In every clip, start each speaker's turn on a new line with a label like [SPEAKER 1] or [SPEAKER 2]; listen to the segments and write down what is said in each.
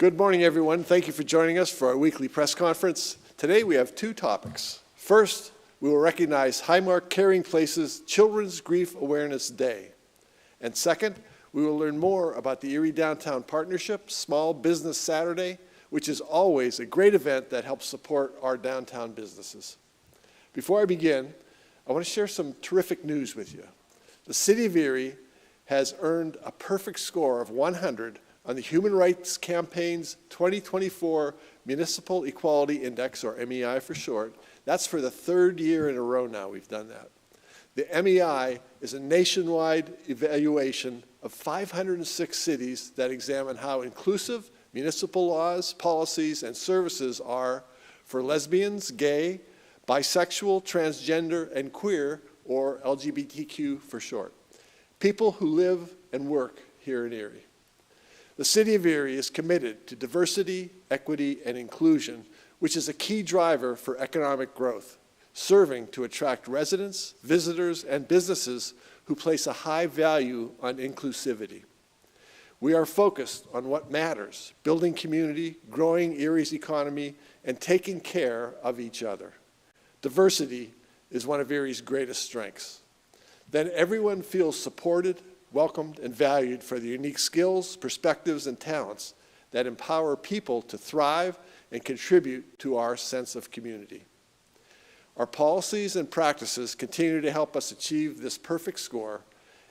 [SPEAKER 1] Good morning, everyone. Thank you for joining us for our weekly press conference. Today we have two topics. First, we will recognize Highmark Caring Place's Children's Grief Awareness Day. And second, we will learn more about the Erie Downtown Partnership Small Business Saturday, which is always a great event that helps support our downtown businesses. Before I begin, I want to share some terrific news with you. The City of Erie has earned a perfect score of 100 on the Human Rights Campaign's 2024 Municipal Equality Index, or MEI for short. That's for the third year in a row now we've done that. The MEI is a nationwide evaluation of 506 cities that examine how inclusive municipal laws, policies, and services are for lesbians, gay, bisexual, transgender, and queer, or LGBTQ for short, people who live and work here in Erie. The City of Erie is committed to diversity, equity, and inclusion, which is a key driver for economic growth, serving to attract residents, visitors, and businesses who place a high value on inclusivity. We are focused on what matters: building community, growing Erie's economy, and taking care of each other. Diversity is one of Erie's greatest strengths. Then everyone feels supported, welcomed, and valued for the unique skills, perspectives, and talents that empower people to thrive and contribute to our sense of community. Our policies and practices continue to help us achieve this perfect score,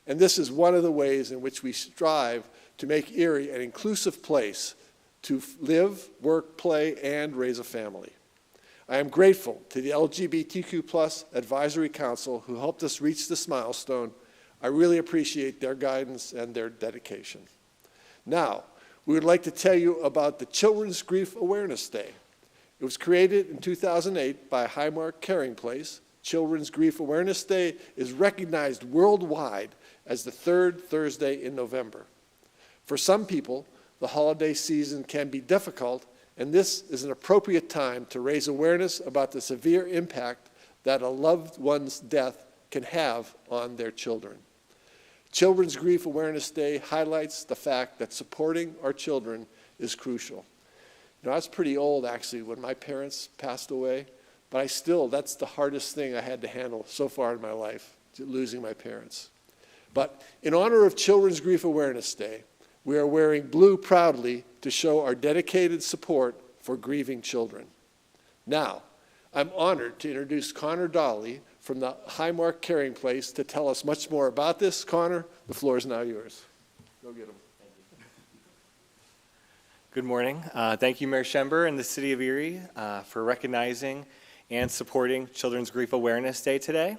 [SPEAKER 1] and this is one of the ways in which we strive to make Erie an inclusive place to live, work, play, and raise a family. I am grateful to the LGBTQ+ Advisory Council who helped us reach this milestone. I really appreciate their guidance and their dedication. Now, we would like to tell you about the Children's Grief Awareness Day. It was created in 2008 by Highmark Caring Place. Children's Grief Awareness Day is recognized worldwide as the third Thursday in November. For some people, the holiday season can be difficult, and this is an appropriate time to raise awareness about the severe impact that a loved one's death can have on their children. Children's Grief Awareness Day highlights the fact that supporting our children is crucial. You know, I was pretty old, actually, when my parents passed away, but that's the hardest thing I had to handle so far in my life, losing my parents. But in honor of Children's Grief Awareness Day, we are wearing blue proudly to show our dedicated support for grieving children. Now, I'm honored to introduce Connor Dolly from the Highmark Caring Place to tell us much more about this. Connor, the floor is now yours. Go get him.
[SPEAKER 2] Good morning. Thank you, Mayor Schember and the City of Erie for recognizing and supporting Children's Grief Awareness Day today.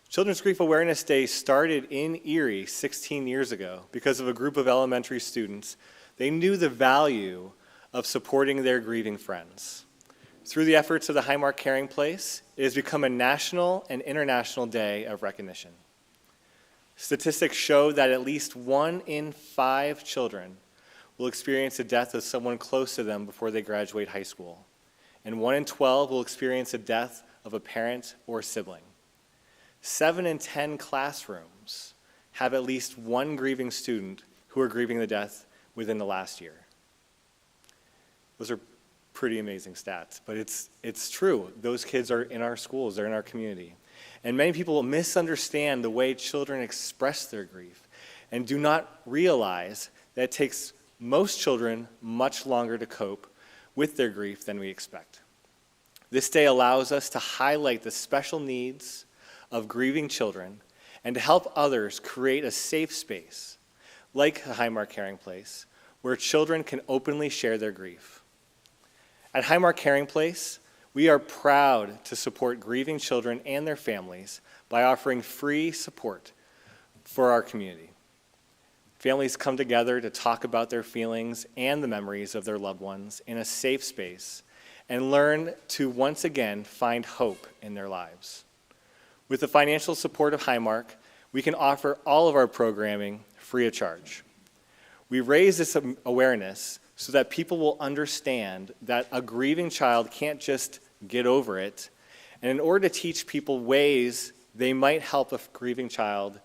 [SPEAKER 2] Children's Grief Awareness Day started in Erie 16 years ago because of a group of elementary students. They knew the value of supporting their grieving friends. Through the efforts of the Highmark Caring Place, it has become a national and international day of recognition. Statistics show that at least 1 in 5 children will experience the death of someone close to them before they graduate high school, and 1 in 12 will experience the death of a parent or sibling. 7 in 10 classrooms have at least one grieving student who are grieving the death within the last year. Those are pretty amazing stats, but it's true. Those kids are in our schools, they're in our community. And many people misunderstand the way children express their grief and do not realize that it takes most children much longer to cope with their grief than we expect. This day allows us to highlight the special needs of grieving children and to help others create a safe space, like the Highmark Caring Place, where children can openly share their grief. At Highmark Caring Place, we are proud to support grieving children and their families by offering free support for our community. Families come together to talk about their feelings and the memories of their loved ones in a safe space and learn to once again find hope in their lives. With the financial support of Highmark, we can offer all of our programming free of charge. We raise this awareness so that people will understand that a grieving child can't just get over it. And in order to teach people ways they might help a grieving child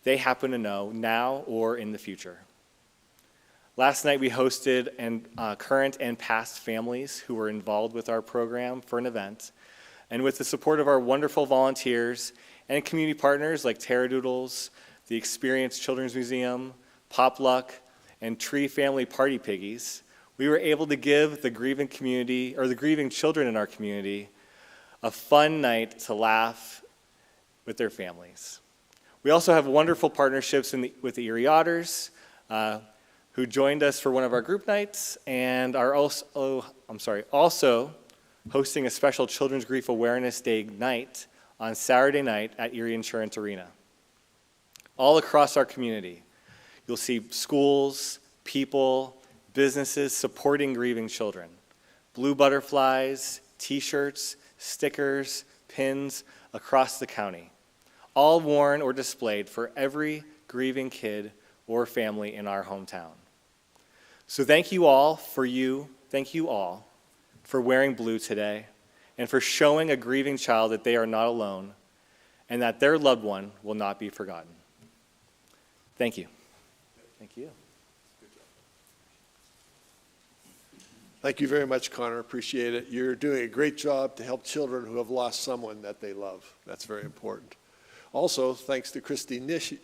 [SPEAKER 2] they happen to know now or in the future. Last night we hosted current and past families who were involved with our program for an event. And with the support of our wonderful volunteers and community partners like Terradoodles, the Experience Children's Museum, Pop Luck, and Tree Family Party Piggies, we were able to give the grieving community, or the grieving children in our community, a fun night to laugh with their families. We also have wonderful partnerships with the Erie Otters, who joined us for one of our group nights and are also hosting a special Children's Grief Awareness Day night on Saturday night at Erie Insurance Arena. All across our community, you'll see schools, people, businesses supporting grieving children. Blue butterflies, t-shirts, stickers, pins across the county, all worn or displayed for every grieving kid or family in our hometown. So thank you all for wearing blue today and for showing a grieving child that they are not alone and that their loved one will not be forgotten. Thank you. Thank you.
[SPEAKER 1] Thank you very much, Connor. Appreciate it. You're doing a great job to help children who have lost someone that they love. That's very important. Also, thanks to Christy Nish,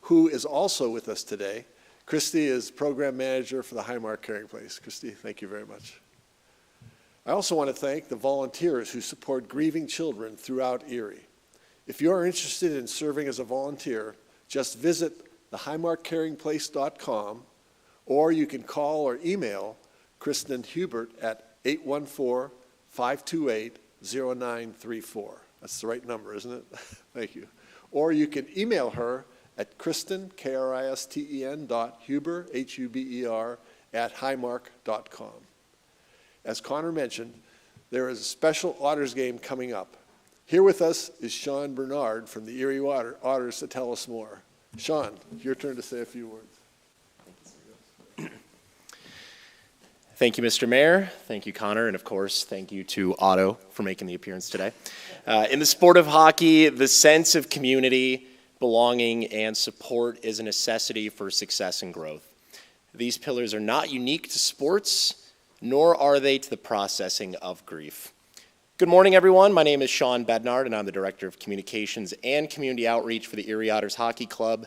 [SPEAKER 1] who is also with us today. Christy is program manager for the Highmark Caring Place. Christy, thank you very much. I also want to thank the volunteers who support grieving children throughout Erie. If you're interested in serving as a volunteer, just visit thehighmarkcaringplace.com, or you can call or email Kristen Hubert at 814-528-0934. That's the right number, isn't it? Thank you. Or you can email her at Kristen, Kristen, Huber, Huber, at highmark.com. As Connor mentioned, there is a special Otters game coming up. Here with us is Sean Bernard from the Erie Otters to tell us more. Sean, your turn to say a few words.
[SPEAKER 3] Thank you, Mr. Mayor. Thank you, Connor. And of course, thank you to Otto for making the appearance today. In the sport of hockey, the sense of community, belonging, and support is a necessity for success and growth. These pillars are not unique to sports, nor are they to the processing of grief. Good morning, everyone. My name is Sean Bednard, and I'm the Director of Communications and Community Outreach for the Erie Otters Hockey Club.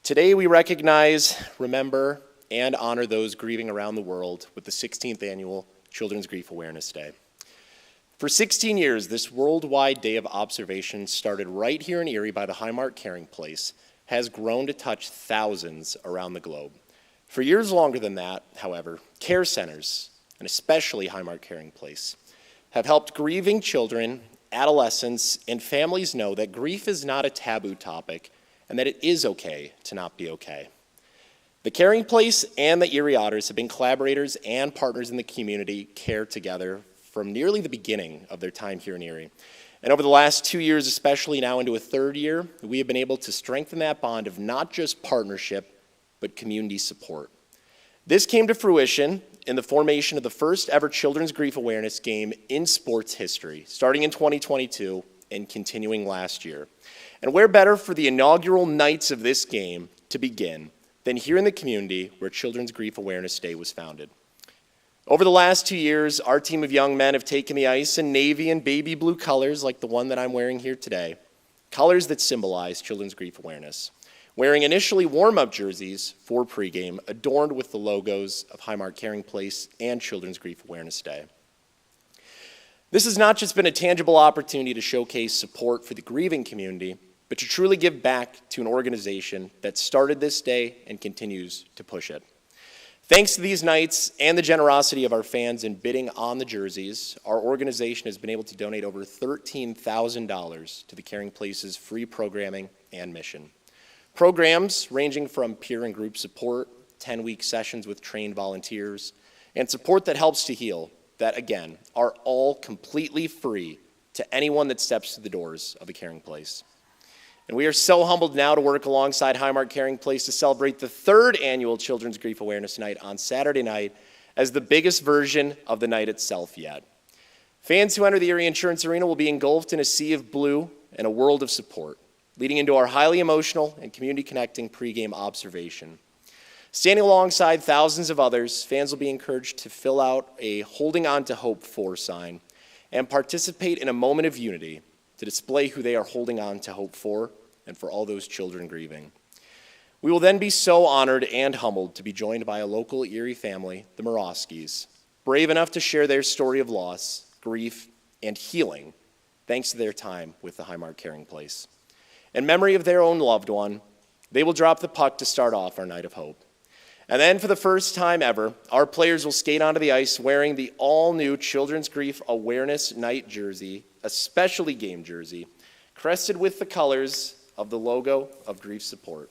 [SPEAKER 3] Today, we recognize, remember, and honor those grieving around the world with the 16th Annual Children's Grief Awareness Day. For 16 years, this worldwide day of observation, started right here in Erie by the Highmark Caring Place, has grown to touch thousands around the globe. For years longer than that, however, care centers, and especially Highmark Caring Place, have helped grieving children, adolescents, and families know that grief is not a taboo topic and that it is okay to not be okay. The Caring Place and the Erie Otters have been collaborators and partners in the community care together from nearly the beginning of their time here in Erie. And over the last 2 years, especially now into a third year, we have been able to strengthen that bond of not just partnership, but community support. This came to fruition in the formation of the first ever Children's Grief Awareness Game in sports history, starting in 2022 and continuing last year. And where better for the inaugural nights of this game to begin than here in the community where Children's Grief Awareness Day was founded. Over the last 2 years, our team of young men have taken the ice in navy and baby blue colors like the one that I'm wearing here today, colors that symbolize children's grief awareness, wearing initially warm-up jerseys for pregame adorned with the logos of Highmark Caring Place and Children's Grief Awareness Day. This has not just been a tangible opportunity to showcase support for the grieving community, but to truly give back to an organization that started this day and continues to push it. Thanks to these nights and the generosity of our fans in bidding on the jerseys, our organization has been able to donate over $13,000 to the Caring Place's free programming and mission. Programs ranging from peer and group support, 10-week sessions with trained volunteers, and support that helps to heal, that again, are all completely free to anyone that steps through the doors of the Caring Place. And we are so humbled now to work alongside Highmark Caring Place to celebrate the third annual Children's Grief Awareness Night on Saturday night as the biggest version of the night itself yet. Fans who enter the Erie Insurance Arena will be engulfed in a sea of blue and a world of support, leading into our highly emotional and community-connecting pregame observation. Standing alongside thousands of others, fans will be encouraged to fill out a Holding On to Hope for sign and participate in a moment of unity to display who they are holding on to hope for and for all those children grieving. We will then be so honored and humbled to be joined by a local Erie family, the Moroskeys, brave enough to share their story of loss, grief, and healing, thanks to their time with the Highmark Caring Place. In memory of their own loved one, they will drop the puck to start off our night of hope. And then for the first time ever, our players will skate onto the ice wearing the all-new Children's Grief Awareness Night jersey, a specialty game jersey, crested with the colors of the logo of Grief Support.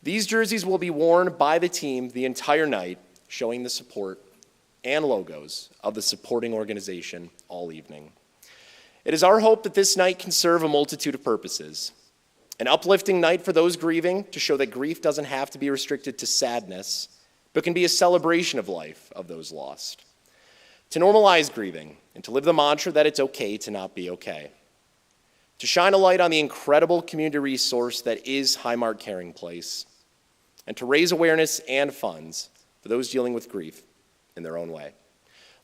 [SPEAKER 3] These jerseys will be worn by the team the entire night, showing the support and logos of the supporting organization all evening. It is our hope that this night can serve a multitude of purposes. An uplifting night for those grieving to show that grief doesn't have to be restricted to sadness, but can be a celebration of life of those lost. To normalize grieving and to live the mantra that it's okay to not be okay. To shine a light on the incredible community resource that is Highmark Caring Place, and to raise awareness and funds for those dealing with grief in their own way.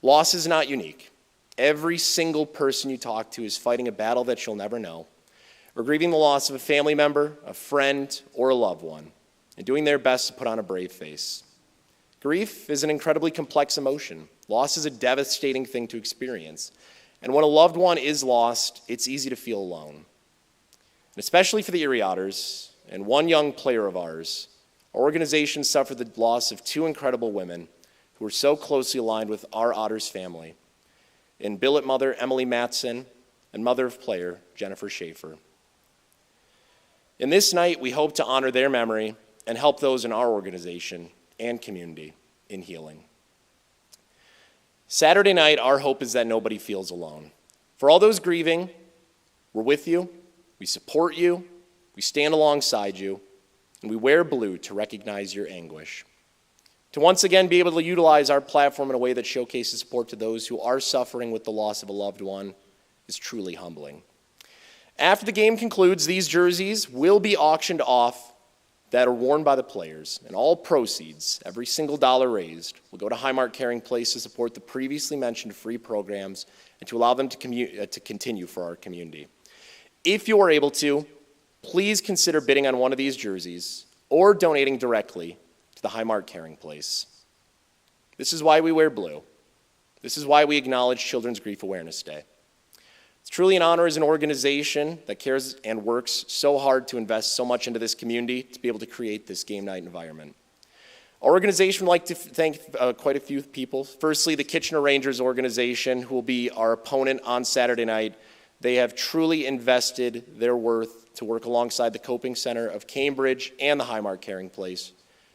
[SPEAKER 3] Loss is not unique. Every single person you talk to is fighting a battle that you'll never know, or grieving the loss of a family member, a friend, or a loved one, and doing their best to put on a brave face. Grief is an incredibly complex emotion. Loss is a devastating thing to experience. And when a loved one is lost, it's easy to feel alone. And especially for the Erie Otters and one young player of ours, our organization suffered the loss of two incredible women who were so closely aligned with our Otters family, in billet mother Emily Matson and mother of player Jennifer Schaefer. In this night, we hope to honor their memory and help those in our organization and community in healing. Saturday night, our hope is that nobody feels alone. For all those grieving, we're with you, we support you, we stand alongside you, and we wear blue to recognize your anguish. To once again be able to utilize our platform in a way that showcases support to those who are suffering with the loss of a loved one is truly humbling. After the game concludes, these jerseys will be auctioned off that are worn by the players, and all proceeds, every single dollar raised, will go to Highmark Caring Place to support the previously mentioned free programs and to allow them to continue for our community. If you are able to, please consider bidding on one of these jerseys or donating directly to the Highmark Caring Place. This is why we wear blue. This is why we acknowledge Children's Grief Awareness Day. It's truly an honor as an organization that cares and works so hard to invest so much into this community to be able to create this game night environment. Our organization would like to thank quite a few people. Firstly, the Kitchener Rangers organization, who will be our opponent on Saturday night. They have truly invested their worth to work alongside the Coping Center of Cambridge and the Highmark Caring Place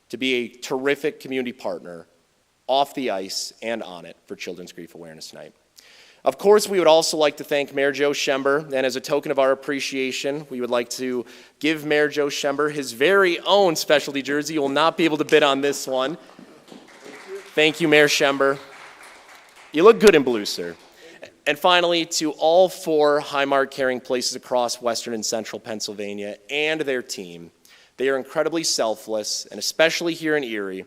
[SPEAKER 3] to be a terrific community partner off the ice and on it for Children's Grief Awareness Night. Of course, we would also like to thank Mayor Joe Schember, and as a token of our appreciation, we would like to give Mayor Joe Schember his very own specialty jersey. You will not be able to bid on this one. Thank you, Mayor Schember. You look good in blue, sir. And finally, to all 4 Highmark Caring Places across Western and Central Pennsylvania and their team, they are incredibly selfless, and especially here in Erie,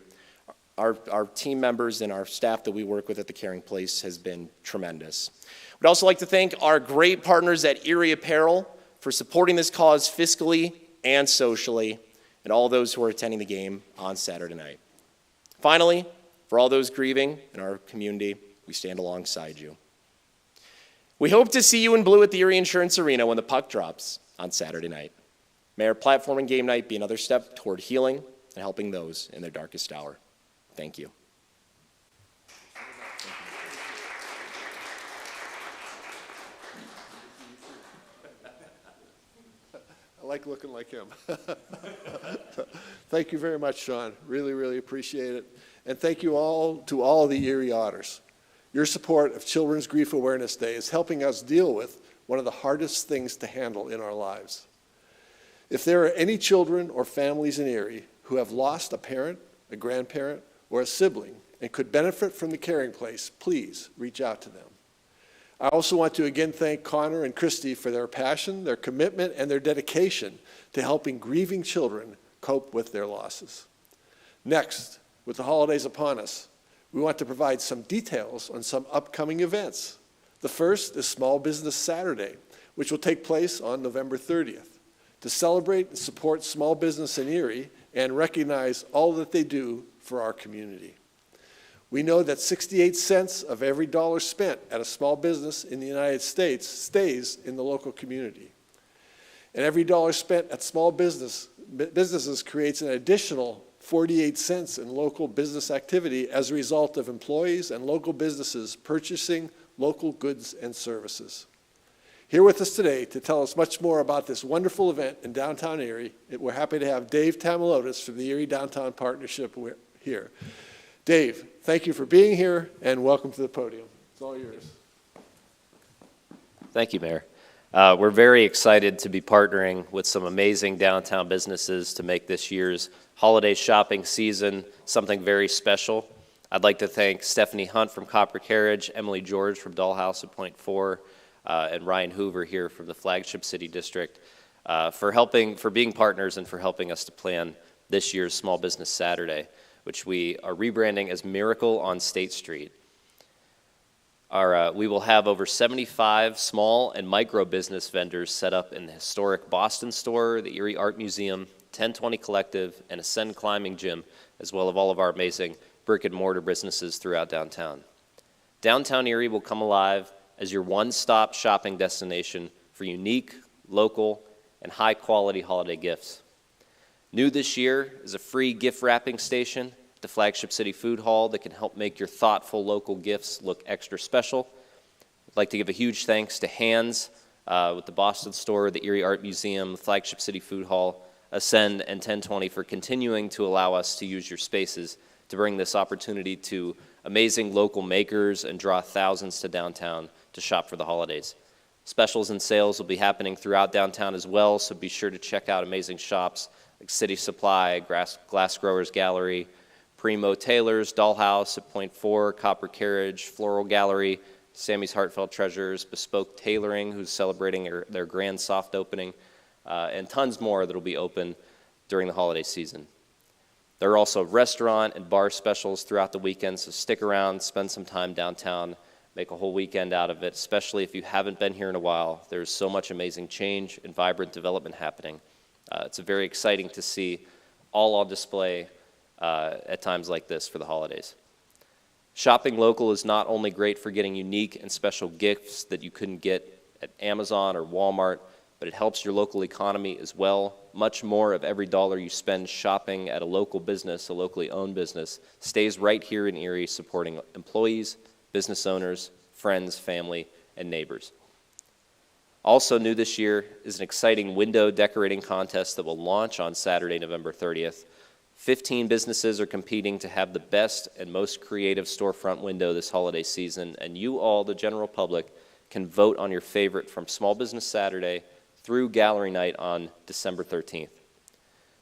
[SPEAKER 3] our team members and our staff that we work with at the Caring Place has been tremendous. We'd also like to thank our great partners at Erie Apparel for supporting this cause fiscally and socially, and all those who are attending the game on Saturday night. Finally, for all those grieving in our community, we stand alongside you. We hope to see you in blue at the Erie Insurance Arena when the puck drops on Saturday night. May our platform and game night be another step toward healing and helping those in their darkest hour. Thank you.
[SPEAKER 1] I like looking like him. Thank you very much, Sean. Really, really appreciate it. And thank you all to all the Erie Otters. Your support of Children's Grief Awareness Day is helping us deal with one of the hardest things to handle in our lives. If there are any children or families in Erie who have lost a parent, a grandparent, or a sibling and could benefit from the Caring Place, please reach out to them. I also want to again thank Connor and Christy for their passion, their commitment, and their dedication to helping grieving children cope with their losses. Next, with the holidays upon us, we want to provide some details on some upcoming events. The first is Small Business Saturday, which will take place on November 30th, to celebrate and support small business in Erie and recognize all that they do for our community. We know that 68 cents of every dollar spent at a small business in the United States stays in the local community. And every dollar spent at small businesses creates an additional 48 cents in local business activity as a result of employees and local businesses purchasing local goods and services. Here with us today to tell us much more about this wonderful event in downtown Erie, we're happy to have Dave Tamilotis from the Erie Downtown Partnership here. Dave, thank you for being here and welcome to the podium. It's all yours.
[SPEAKER 4] Thank you, Mayor. We're very excited to be partnering with some amazing downtown businesses to make this year's holiday shopping season something very special. I'd like to thank Stephanie Hunt from Copper Carriage, Emily George from Dollhouse at Point 4, and Ryan Hoover here from the Flagship City District for being partners and for helping us to plan this year's Small Business Saturday, which we are rebranding as Miracle on State Street. We will have over 75 small and micro business vendors set up in the historic Boston store, the Erie Art Museum, 1020 Collective, and Ascend Climbing Gym, as well as all of our amazing brick and mortar businesses throughout downtown. Downtown Erie will come alive as your one-stop shopping destination for unique, local, and high-quality holiday gifts. New this year is a free gift wrapping station at the Flagship City Food Hall that can help make your thoughtful local gifts look extra special. I'd like to give a huge thanks to Hands with the Boston store, the Erie Art Museum, the Flagship City Food Hall, Ascend, and 1020 for continuing to allow us to use your spaces to bring this opportunity to amazing local makers and draw thousands to downtown to shop for the holidays. Specials and sales will be happening throughout downtown as well, so be sure to check out amazing shops like City Supply, Glass Growers Gallery, Primo Tailors, Dollhouse at Point 4, Copper Carriage, Floral Gallery, Sammy's Heartfelt Treasures, Bespoke Tailoring, who's celebrating their grand soft opening, and tons more that will be open during the holiday season. There are also restaurant and bar specials throughout the weekend, so stick around, spend some time downtown, make a whole weekend out of it, especially if you haven't been here in a while. There's so much amazing change and vibrant development happening. It's very exciting to see all on display at times like this for the holidays. Shopping local is not only great for getting unique and special gifts that you couldn't get at Amazon or Walmart, but it helps your local economy as well. Much more of every dollar you spend shopping at a local business, a locally owned business, stays right here in Erie supporting employees, business owners, friends, family, and neighbors. Also new this year is an exciting window decorating contest that will launch on Saturday, November 30th. 15 businesses are competing to have the best and most creative storefront window this holiday season, and you all, the general public, can vote on your favorite from Small Business Saturday through Gallery Night on December 13th.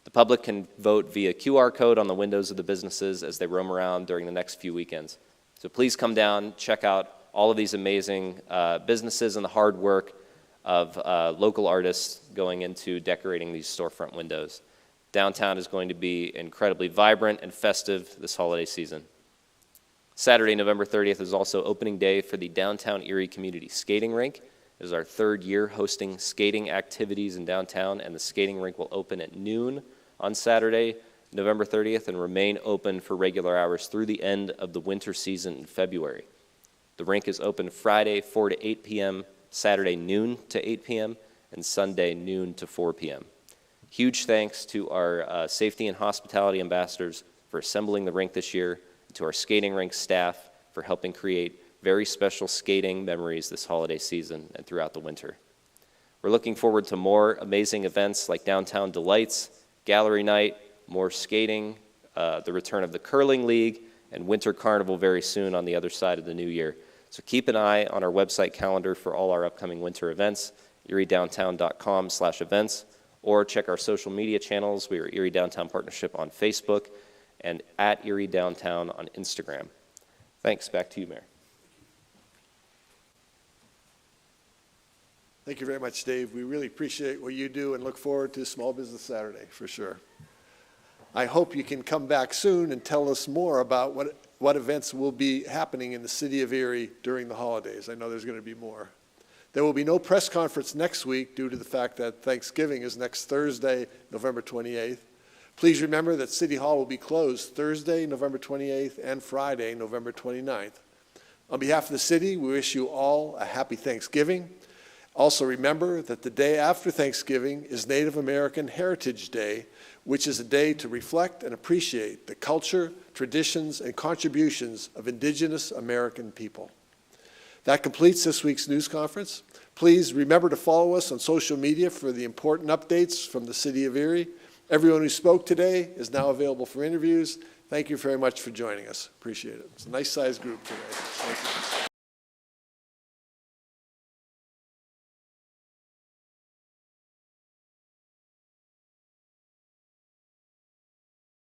[SPEAKER 4] The public can vote via QR code on the windows of the businesses as they roam around during the next few weekends. So please come down, check out all of these amazing businesses and the hard work of local artists going into decorating these storefront windows. Downtown is going to be incredibly vibrant and festive this holiday season. Saturday, November 30th is also opening day for the Downtown Erie Community Skating Rink. It is our third year hosting skating activities in downtown, and the skating rink will open at noon on Saturday, November 30th, and remain open for regular hours through the end of the winter season in February. The rink is open Friday, 4 to 8 p.m., Saturday, noon to 8 p.m., and Sunday, noon to 4 p.m. Huge thanks to our safety and hospitality ambassadors for assembling the rink this year, and to our skating rink staff for helping create very special skating memories this holiday season and throughout the winter. We're looking forward to more amazing events like Downtown Delights, Gallery Night, more skating, the return of the Curling League, and Winter Carnival very soon on the other side of the new year. So keep an eye on our website calendar for all our upcoming winter events, eriedowntown.com/events, or check our social media channels. We are Erie Downtown Partnership on Facebook and at Erie Downtown on Instagram. Thanks. Back to you, Mayor.
[SPEAKER 1] Thank you very much, Dave. We really appreciate what you do and look forward to Small Business Saturday, for sure. I hope you can come back soon and tell us more about what events will be happening in the city of Erie during the holidays. I know there's going to be more. There will be no press conference next week due to the fact that Thanksgiving is next Thursday, November 28th. Please remember that City Hall will be closed Thursday, November 28th, and Friday, November 29th. On behalf of the city, we wish you all a happy Thanksgiving. Also remember that the day after Thanksgiving is Native American Heritage Day, which is a day to reflect and appreciate the culture, traditions, and contributions of Indigenous American people. That completes this week's news conference. Please remember to follow us on social media for the important updates from the city of Erie. Everyone who spoke today is now available for interviews. Thank you very much for joining us. Appreciate it. It's a nice-sized group today. Thank you.